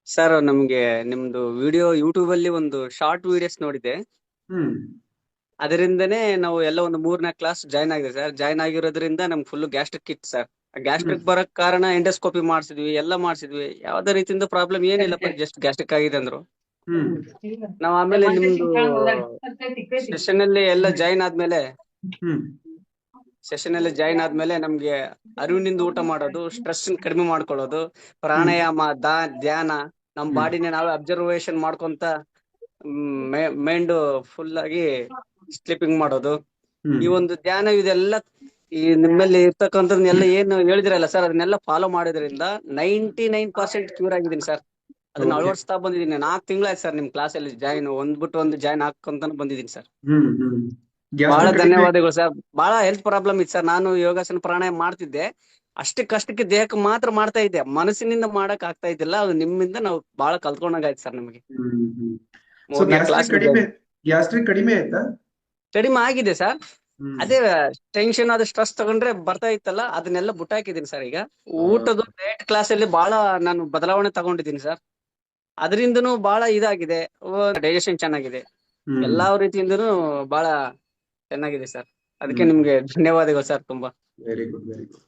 Sir ನಮ್ಗೆ ನಿಮ್ದು video YouTube ಅಲ್ಲಿ ಒಂದು ಶಾರ್ಟ್ ವಿಡಿಯೋಸ್ ನೋಡಿದೆ. ಹ್ಮ್ ಅದರಿಂದನೇ ನಾವು ಎಲ್ಲ ಒಂದು 3-4 ಕ್ಲಾಸ್ ಜಾಯ್ನ್ ಆಗಿದೆ ಸರ್. ಜಾಯ್ನ್ ಆಗಿರೋದ್ರಿಂದ ನಮ್ಗೆ ಫುಲ್ ಗ್ಯಾಸ್ಟ್ರಿಕ್ ಇತ್ತು ಸರ್. ಹ್ಮ್ ಗ್ಯಾಸ್ಟ್ರಿಕ್ ಬರಕ್ ಕಾರಣ ಎಂಡೋಸ್ಕೋಪಿ ಮಾಡಿಸಿದ್ವಿ, ಎಲ್ಲ ಮಾಡಿಸಿದ್ವಿ. ಯಾವ್ದೇ ರೀತಿಯಿಂದ ಪ್ರಾಬ್ಲಮ್ ಏನಿಲ್ಲಪ್ಪ, ಜಸ್ಟ್ ಗ್ಯಾಸ್ಟ್ರಿಕ್ ಆಗಿದೆ ಅಂದ್ರು. ಹ್ಮ್ ನಾವ್ ಆಮೇಲೆ ನಿಮ್ದು ಸೆಷನ್ ಅಲ್ಲಿ ಎಲ್ಲ ಜಾಯ್ನ್ ಆದ್ಮೇಲೆ ಹ್ಮ್ ನಮ್ಗೆ ಅರಿವಿನಿಂದ ಊಟ ಮಾಡೋದು, ಸ್ಟ್ರೆಸ್ ಕಡಿಮೆ ಮಾಡ್ಕೊಳ್ಳೋದು, ಹ್ಮ್ ಪ್ರಾಣಾಯಾಮ, ಧ್ಯಾನ, ನಮ್ ಹ್ಮ್ ಬಾಡಿನ ನಾವೇ ಅಬ್ಸರ್ವೇಷನ್ ಮಾಡ್ಕೊಂತ ಮೈಂಡ್ ಫುಲ್ ಆಗಿ ಸ್ಲೀಪಿಂಗ್ ಮಾಡೋದು, ಹ್ಮ್ ಈ ಒಂದು ಧ್ಯಾನ ಇದೆಲ್ಲ ಈ ನಿಮ್ಮಲ್ಲಿ ಇರ್ತಕ್ಕಂಥದ್ದನ್ನೆಲ್ಲ ಏನು ಹೇಳಿದ್ರಲ್ಲ ಸರ್, ಅದನ್ನೆಲ್ಲ ಫಾಲೋ ಮಾಡೋದ್ರಿಂದ 99% ಕ್ಯೂರ್ ಆಗಿದ್ದೀನಿ ಸರ್. ಅದನ್ನ ಓಕೆ. ಅಳವಡಿಸ್ತಾ ಬಂದಿದ್ದೀನಿ. 4 ತಿಂಗಳಾಯ್ತು ಸರ್ ನಿಮ್ ಕ್ಲಾಸಲ್ಲಿ ಜಾಯ್ನ್, ಒಂದ್ ಬಿಟ್ಟು ಒಂದು ಜಾಯ್ನ್ ಹಾಕೊಂತಾನೆ ಬಂದಿದ್ದೀನಿ ಸರ್. ಹ್ಮ್ ಬಹಳ ಗ್ಯಾಸ್ಟ್ರಿಕ್ ಕಡಿಮೆ. ಧನ್ಯವಾದಗಳು ಸರ್. ಬಹಳ ಹೆಲ್ತ್ ಪ್ರಾಬ್ಲಮ್ ಇತ್ತು ಸರ್. ನಾನು ಯೋಗಾಸನ ಪ್ರಾಣಾಯಾಮ ಮಾಡ್ತಿದ್ದೆ, ಅಷ್ಟಕ್ಕಷ್ಟಕ್ಕೆ ದೇಹಕ್ಕೆ ಮಾತ್ರ ಮಾಡ್ತಾ ಇದ್ದೆ, ಮನಸ್ಸಿನಿಂದ ಮಾಡಕ್ ಆಗ್ತಾ ಇದ್ದಿಲ್ಲ. ಅದು ನಿಮ್ಮಿಂದ ನಾವು ಬಹಳ ಕಲ್ತ್ಕೊಂಡಾಗಾಯ್ತು ಸರ್ ನಮಗೆ. ಹ್ಮ್ ಸೊ 3-4 ಕ್ಲಾಸ್ ಗ್ಯಾಸ್ಟ್ರಿಕ್ ಕಡಿಮೆ ಆಯ್ತಾ? ಕಡಿಮೆ ಆಗಿದೆ ಸರ್. ಹ್ಮ್ ಅದೇ ಟೆನ್ಷನ್ ಆದ ಸ್ಟ್ರೆಸ್ ತಗೊಂಡ್ರೆ ಬರ್ತಾ ಇತ್ತಲ್ಲ, ಅದನ್ನೆಲ್ಲ ಬಿಟ್ಟಾಕಿದ್ದೀನಿ ಸರ್ ಈಗ. ಊಟದ ಡಯಟ್ ಕ್ಲಾಸ್ ಅಲ್ಲಿ ಬಹಳ ನಾನು ಬದಲಾವಣೆ ತಗೊಂಡಿದ್ದೀನಿ ಸರ್. ಅದರಿಂದನೂ ಬಹಳ ಇದಾಗಿದೆ, ಡೈಜೆಷನ್ ಚೆನ್ನಾಗಿದೆ, ಹ್ಮ್ ಎಲ್ಲಾ ರೀತಿಯಿಂದನೂ ಬಹಳ ಚೆನ್ನಾಗಿದೆ ಸರ್. ಅದಕ್ಕೆ ಹ್ಮ್ ನಿಮ್ಗೆ ಧನ್ಯವಾದಗಳು ಸರ್ ತುಂಬಾ. Very good very good.